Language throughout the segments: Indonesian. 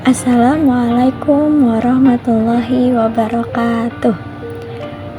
Assalamualaikum warahmatullahi wabarakatuh.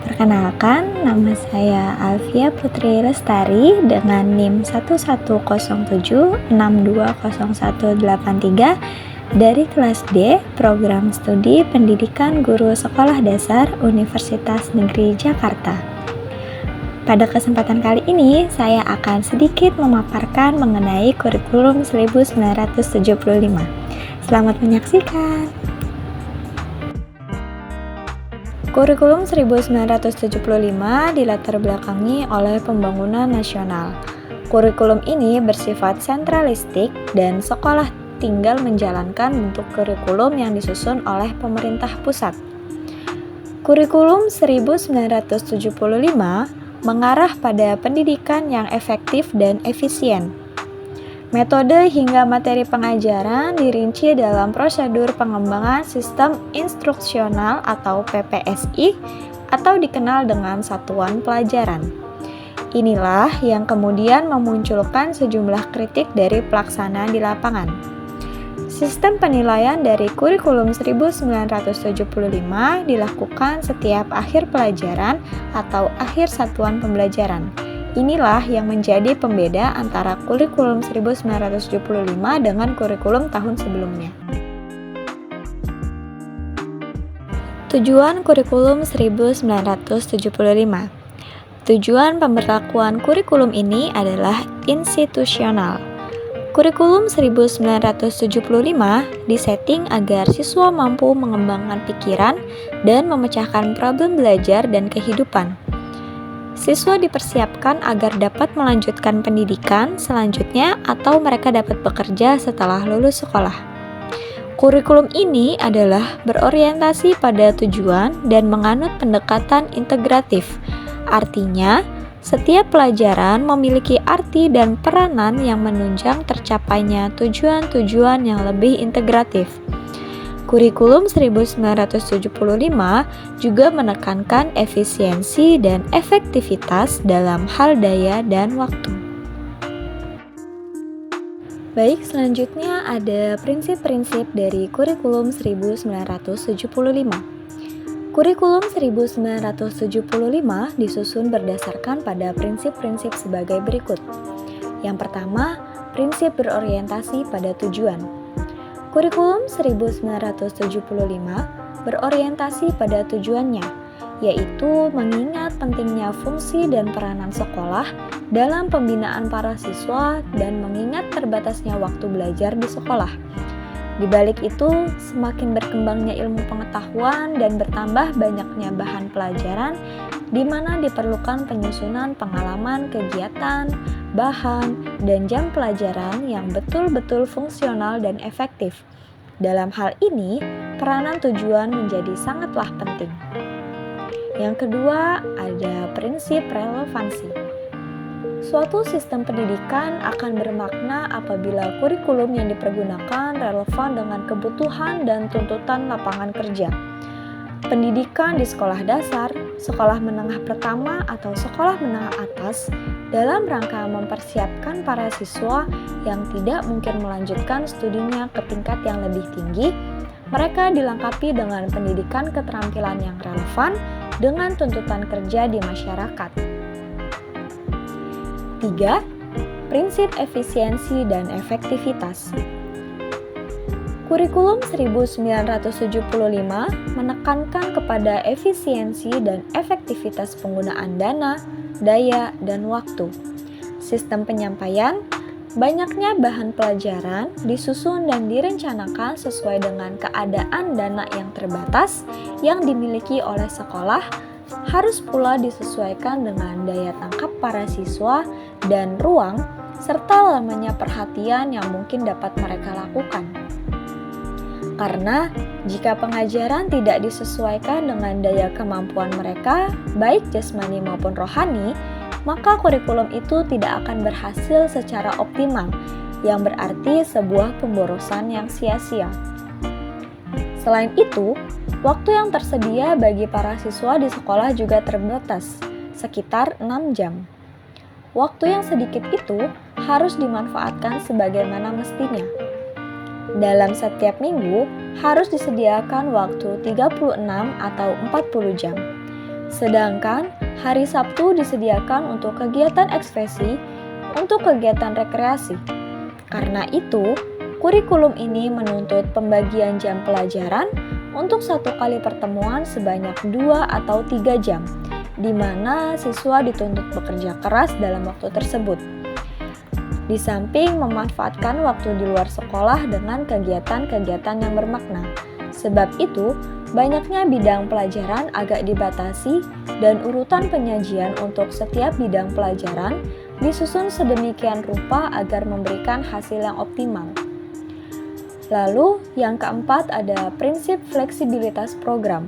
Perkenalkan, nama saya Alfia Putri Lestari dengan NIM 1107620183 dari kelas D, Program Studi Pendidikan Guru Sekolah Dasar Universitas Negeri Jakarta. Pada kesempatan kali ini, saya akan sedikit memaparkan mengenai kurikulum 1975. Selamat menyaksikan. Kurikulum 1975 dilatar belakangi oleh pembangunan nasional. Kurikulum ini bersifat sentralistik dan sekolah tinggal menjalankan bentuk kurikulum yang disusun oleh pemerintah pusat. Kurikulum 1975 mengarah pada pendidikan yang efektif dan efisien. Metode hingga materi pengajaran dirinci dalam prosedur pengembangan sistem instruksional atau PPSI atau dikenal dengan satuan pelajaran. Inilah yang kemudian memunculkan sejumlah kritik dari pelaksana di lapangan. Sistem penilaian dari kurikulum 1975 dilakukan setiap akhir pelajaran atau akhir satuan pembelajaran. Inilah yang menjadi pembeda antara kurikulum 1975 dengan kurikulum tahun sebelumnya. Tujuan kurikulum 1975. Tujuan pemberlakuan kurikulum ini adalah institusional. Kurikulum 1975 disetting agar siswa mampu mengembangkan pikiran dan memecahkan problem belajar dan kehidupan. Siswa dipersiapkan agar dapat melanjutkan pendidikan selanjutnya atau mereka dapat bekerja setelah lulus sekolah. Kurikulum ini adalah berorientasi pada tujuan dan menganut pendekatan integratif. Artinya, setiap pelajaran memiliki arti dan peranan yang menunjang tercapainya tujuan-tujuan yang lebih integratif. Kurikulum 1975 juga menekankan efisiensi dan efektivitas dalam hal daya dan waktu. Baik, selanjutnya ada prinsip-prinsip dari kurikulum 1975. Kurikulum 1975 disusun berdasarkan pada prinsip-prinsip sebagai berikut. Yang pertama, prinsip berorientasi pada tujuan. Kurikulum 1975 berorientasi pada tujuannya, yaitu mengingat pentingnya fungsi dan peranan sekolah dalam pembinaan para siswa dan mengingat terbatasnya waktu belajar di sekolah. Di balik itu, semakin berkembangnya ilmu pengetahuan dan bertambah banyaknya bahan pelajaran di mana diperlukan penyusunan pengalaman, kegiatan, bahan, dan jam pelajaran yang betul-betul fungsional dan efektif. Dalam hal ini, peranan tujuan menjadi sangatlah penting. Yang kedua, ada prinsip relevansi. Suatu sistem pendidikan akan bermakna apabila kurikulum yang dipergunakan relevan dengan kebutuhan dan tuntutan lapangan kerja. Pendidikan di sekolah dasar, sekolah menengah pertama atau sekolah menengah atas dalam rangka mempersiapkan para siswa yang tidak mungkin melanjutkan studinya ke tingkat yang lebih tinggi, mereka dilengkapi dengan pendidikan keterampilan yang relevan dengan tuntutan kerja di masyarakat. 3. Prinsip efisiensi dan efektivitas. Kurikulum 1975 menekankan kepada efisiensi dan efektivitas penggunaan dana, daya, dan waktu. Sistem penyampaian, banyaknya bahan pelajaran disusun dan direncanakan sesuai dengan keadaan dana yang terbatas yang dimiliki oleh sekolah, harus pula disesuaikan dengan daya tangkap para siswa dan ruang, serta lamanya perhatian yang mungkin dapat mereka lakukan. Karena jika pengajaran tidak disesuaikan dengan daya kemampuan mereka, baik jasmani maupun rohani, maka kurikulum itu tidak akan berhasil secara optimal, yang berarti sebuah pemborosan yang sia-sia. Selain itu, waktu yang tersedia bagi para siswa di sekolah juga terbatas, sekitar 6 jam. Waktu yang sedikit itu harus dimanfaatkan sebagaimana mestinya. Dalam setiap minggu harus disediakan waktu 36 atau 40 jam. Sedangkan hari Sabtu disediakan untuk kegiatan ekspresi, untuk kegiatan rekreasi. Karena itu, kurikulum ini menuntut pembagian jam pelajaran untuk satu kali pertemuan sebanyak 2 atau 3 jam, di mana siswa dituntut bekerja keras dalam waktu tersebut. Di samping memanfaatkan waktu di luar sekolah dengan kegiatan-kegiatan yang bermakna. Sebab itu, banyaknya bidang pelajaran agak dibatasi dan urutan penyajian untuk setiap bidang pelajaran disusun sedemikian rupa agar memberikan hasil yang optimal. Lalu, yang keempat ada prinsip fleksibilitas program.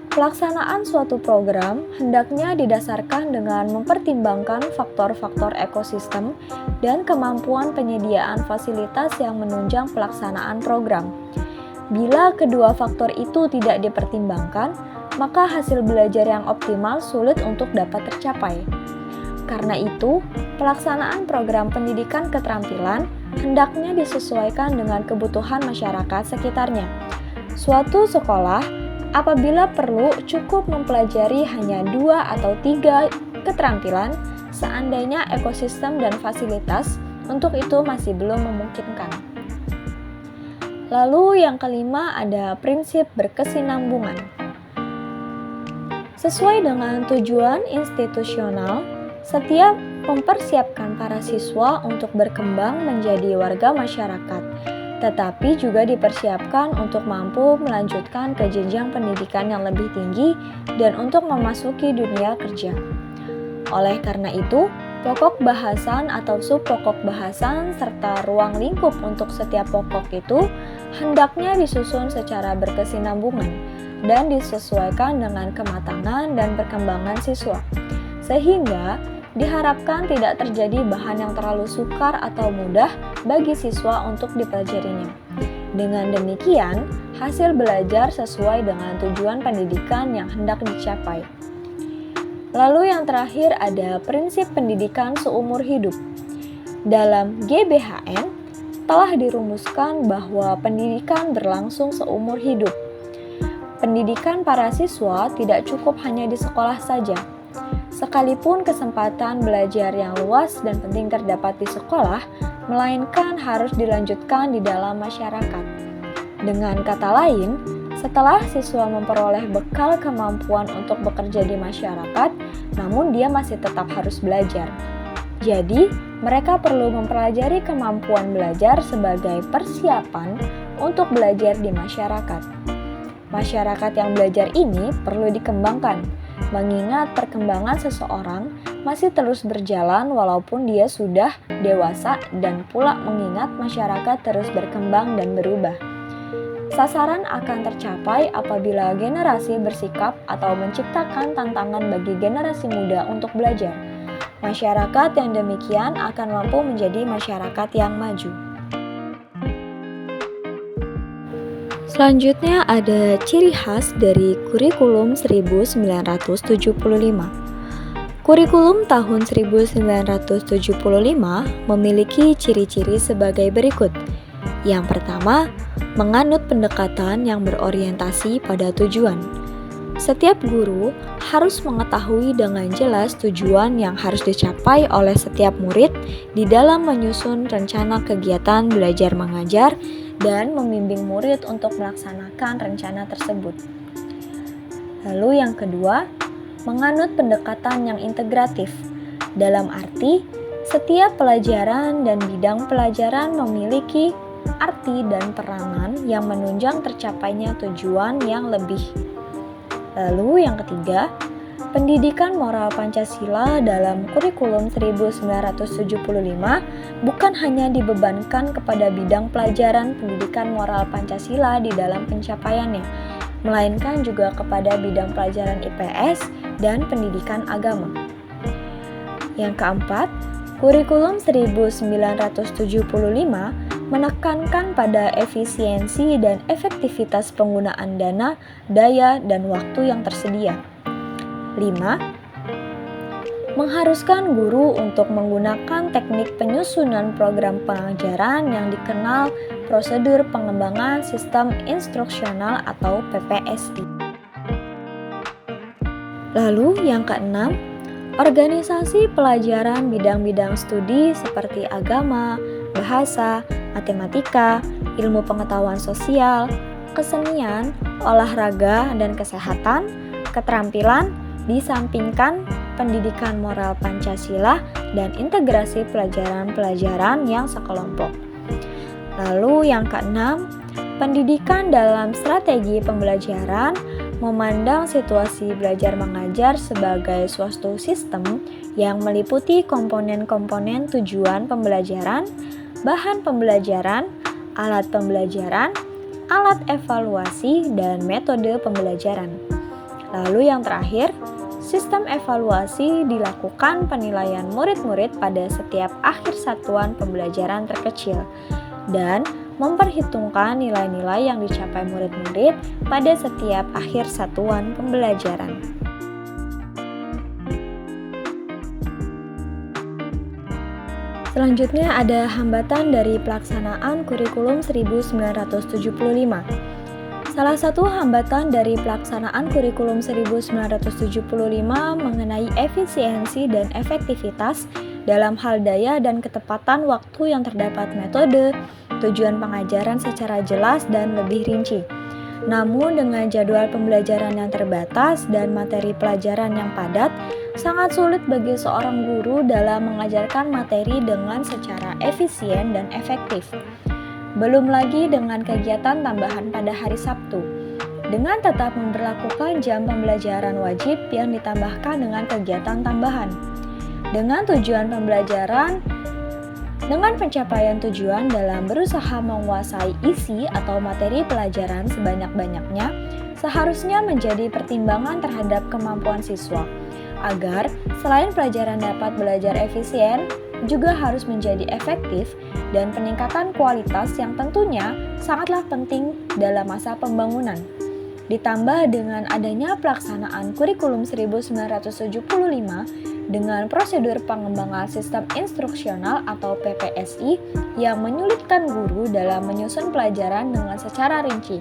Pelaksanaan suatu program hendaknya didasarkan dengan mempertimbangkan faktor-faktor ekosistem dan kemampuan penyediaan fasilitas yang menunjang pelaksanaan program. Bila kedua faktor itu tidak dipertimbangkan, maka hasil belajar yang optimal sulit untuk dapat tercapai. Karena itu, pelaksanaan program pendidikan keterampilan hendaknya disesuaikan dengan kebutuhan masyarakat sekitarnya. Suatu sekolah apabila perlu cukup mempelajari hanya 2 atau 3 keterampilan, seandainya ekosistem dan fasilitas untuk itu masih belum memungkinkan. Lalu yang kelima ada prinsip berkesinambungan. Sesuai dengan tujuan institusional, setiap mempersiapkan para siswa untuk berkembang menjadi warga masyarakat, tetapi juga dipersiapkan untuk mampu melanjutkan ke jenjang pendidikan yang lebih tinggi dan untuk memasuki dunia kerja. Oleh karena itu, pokok bahasan atau subpokok bahasan serta ruang lingkup untuk setiap pokok itu hendaknya disusun secara berkesinambungan dan disesuaikan dengan kematangan dan perkembangan siswa, sehingga diharapkan tidak terjadi bahan yang terlalu sukar atau mudah bagi siswa untuk dipelajarinya. Dengan demikian, hasil belajar sesuai dengan tujuan pendidikan yang hendak dicapai. Lalu yang terakhir ada prinsip pendidikan seumur hidup. Dalam GBHN telah dirumuskan bahwa pendidikan berlangsung seumur hidup. Pendidikan para siswa tidak cukup hanya di sekolah saja. Sekalipun kesempatan belajar yang luas dan penting terdapat di sekolah, melainkan harus dilanjutkan di dalam masyarakat. Dengan kata lain, setelah siswa memperoleh bekal kemampuan untuk bekerja di masyarakat, namun dia masih tetap harus belajar. Jadi, mereka perlu mempelajari kemampuan belajar sebagai persiapan untuk belajar di masyarakat. Masyarakat yang belajar ini perlu dikembangkan, mengingat perkembangan seseorang masih terus berjalan walaupun dia sudah dewasa dan pula mengingat masyarakat terus berkembang dan berubah. Sasaran akan tercapai apabila generasi bersikap atau menciptakan tantangan bagi generasi muda untuk belajar. Masyarakat yang demikian akan mampu menjadi masyarakat yang maju. Selanjutnya ada ciri khas dari kurikulum 1975. Kurikulum tahun 1975 memiliki ciri-ciri sebagai berikut. Yang pertama, menganut pendekatan yang berorientasi pada tujuan. Setiap guru harus mengetahui dengan jelas tujuan yang harus dicapai oleh setiap murid di dalam menyusun rencana kegiatan belajar mengajar dan membimbing murid untuk melaksanakan rencana tersebut. Lalu yang kedua, menganut pendekatan yang integratif. Dalam arti, setiap pelajaran dan bidang pelajaran memiliki arti dan peranan yang menunjang tercapainya tujuan yang lebih. Lalu yang ketiga, pendidikan moral Pancasila dalam kurikulum 1975 bukan hanya dibebankan kepada bidang pelajaran pendidikan moral Pancasila di dalam pencapaiannya, melainkan juga kepada bidang pelajaran IPS dan pendidikan agama. Yang keempat, kurikulum 1975 menekankan pada efisiensi dan efektivitas penggunaan dana, daya, dan waktu yang tersedia. 5. Mengharuskan guru untuk menggunakan teknik penyusunan program pengajaran yang dikenal prosedur pengembangan sistem instruksional atau PPSI. Lalu yang keenam, organisasi pelajaran bidang-bidang studi seperti agama, bahasa, matematika, ilmu pengetahuan sosial, kesenian, olahraga, dan kesehatan, keterampilan, disampingkan pendidikan moral Pancasila dan integrasi pelajaran-pelajaran yang sekelompok. Lalu yang keenam, pendidikan dalam strategi pembelajaran memandang situasi belajar mengajar sebagai suatu sistem yang meliputi komponen-komponen tujuan pembelajaran, bahan pembelajaran, alat pembelajaran, alat evaluasi, dan metode pembelajaran. Lalu yang terakhir, sistem evaluasi dilakukan penilaian murid-murid pada setiap akhir satuan pembelajaran terkecil dan memperhitungkan nilai-nilai yang dicapai murid-murid pada setiap akhir satuan pembelajaran. Selanjutnya ada hambatan dari pelaksanaan kurikulum 1975. Salah satu hambatan dari pelaksanaan kurikulum 1975 mengenai efisiensi dan efektivitas dalam hal daya dan ketepatan waktu yang terdapat metode, tujuan pengajaran secara jelas dan lebih rinci. Namun dengan jadwal pembelajaran yang terbatas dan materi pelajaran yang padat, sangat sulit bagi seorang guru dalam mengajarkan materi dengan secara efisien dan efektif. Belum lagi dengan kegiatan tambahan pada hari Sabtu. Dengan tetap memberlakukan jam pembelajaran wajib yang ditambahkan dengan kegiatan tambahan. Dengan tujuan pembelajaran, dengan pencapaian tujuan dalam berusaha menguasai isi atau materi pelajaran sebanyak-banyaknya, seharusnya menjadi pertimbangan terhadap kemampuan siswa, agar selain pelajaran dapat belajar efisien, juga harus menjadi efektif dan peningkatan kualitas yang tentunya sangatlah penting dalam masa pembangunan. Ditambah dengan adanya pelaksanaan kurikulum 1975 dengan prosedur pengembangan sistem instruksional atau PPSI yang menyulitkan guru dalam menyusun pelajaran dengan secara rinci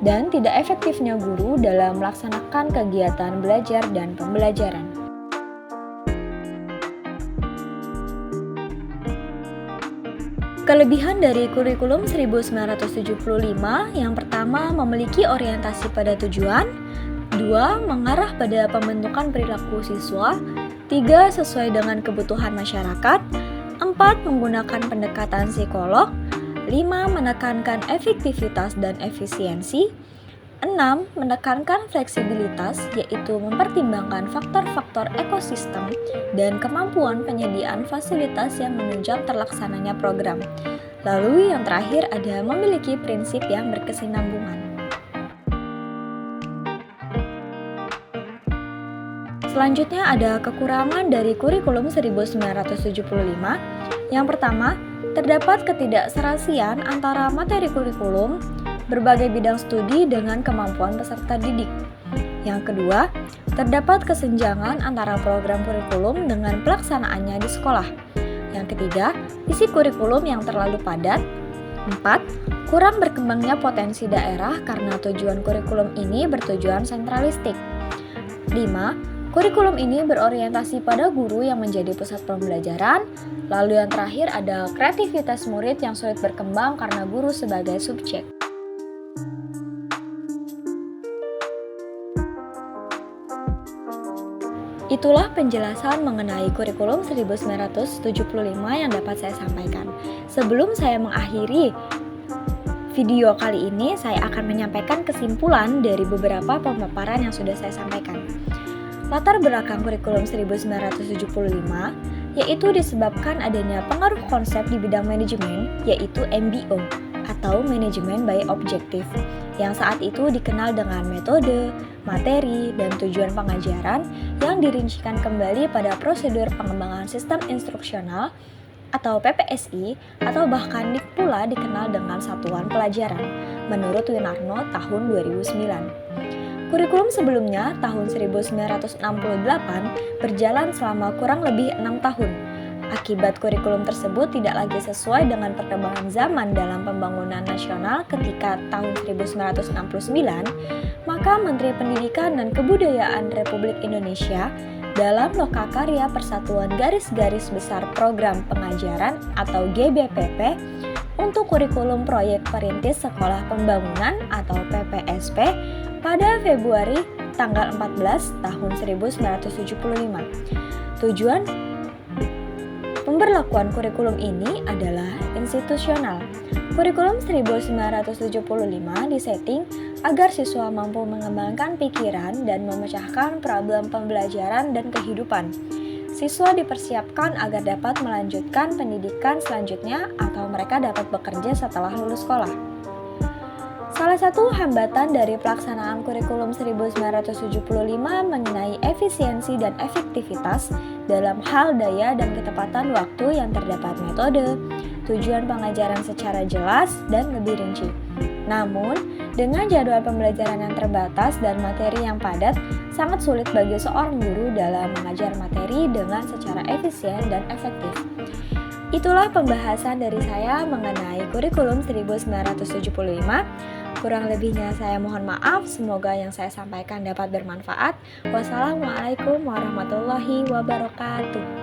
dan tidak efektifnya guru dalam melaksanakan kegiatan belajar dan pembelajaran. Kelebihan dari kurikulum 1975 yang pertama memiliki orientasi pada tujuan, 2. Mengarah pada pembentukan perilaku siswa, 3. Sesuai dengan kebutuhan masyarakat, 4. Menggunakan pendekatan psikolog, 5. Menekankan efektivitas dan efisiensi, 6. Menekankan fleksibilitas, yaitu mempertimbangkan faktor-faktor ekosistem dan kemampuan penyediaan fasilitas yang menunjang terlaksananya program. Lalu yang terakhir ada memiliki prinsip yang berkesinambungan. Selanjutnya ada kekurangan dari kurikulum 1975. Yang pertama, terdapat ketidakserasian antara materi kurikulum, berbagai bidang studi dengan kemampuan peserta didik. Yang kedua, terdapat kesenjangan antara program kurikulum dengan pelaksanaannya di sekolah. Yang ketiga, isi kurikulum yang terlalu padat. 4. Kurang berkembangnya potensi daerah karena tujuan kurikulum ini bertujuan sentralistik. 5. Kurikulum ini berorientasi pada guru yang menjadi pusat pembelajaran. Lalu yang terakhir ada kreativitas murid yang sulit berkembang karena guru sebagai subjek. Itulah penjelasan mengenai kurikulum 1975 yang dapat saya sampaikan. Sebelum saya mengakhiri video kali ini, saya akan menyampaikan kesimpulan dari beberapa pemaparan yang sudah saya sampaikan. Latar belakang kurikulum 1975 yaitu disebabkan adanya pengaruh konsep di bidang manajemen, yaitu MBO atau Manajemen by Objective, yang saat itu dikenal dengan metode, materi, dan tujuan pengajaran yang dirincikan kembali pada prosedur pengembangan sistem instruksional atau PPSI atau bahkan pula dikenal dengan satuan pelajaran menurut Winarno tahun 2009. Kurikulum sebelumnya tahun 1968 berjalan selama kurang lebih 6 tahun. Akibat kurikulum tersebut tidak lagi sesuai dengan perkembangan zaman dalam pembangunan nasional ketika tahun 1969, maka Menteri Pendidikan dan Kebudayaan Republik Indonesia dalam Lokakarya Persatuan Garis-Garis Besar Program Pengajaran atau GBPP untuk kurikulum proyek perintis Sekolah Pembangunan atau PPSP pada Februari tanggal 14 tahun 1975. Tujuan pemberlakuan kurikulum ini adalah institusional. Kurikulum 1975 disetting agar siswa mampu mengembangkan pikiran dan memecahkan problem pembelajaran dan kehidupan. Siswa dipersiapkan agar dapat melanjutkan pendidikan selanjutnya atau mereka dapat bekerja setelah lulus sekolah. Salah satu hambatan dari pelaksanaan kurikulum 1975 mengenai efisiensi dan efektivitas dalam hal daya dan ketepatan waktu yang terdapat metode, tujuan pengajaran secara jelas dan lebih rinci. Namun, dengan jadwal pembelajaran yang terbatas dan materi yang padat, sangat sulit bagi seorang guru dalam mengajar materi dengan secara efisien dan efektif. Itulah pembahasan dari saya mengenai kurikulum 1975. Kurang lebihnya saya mohon maaf, semoga yang saya sampaikan dapat bermanfaat. Wassalamualaikum warahmatullahi wabarakatuh.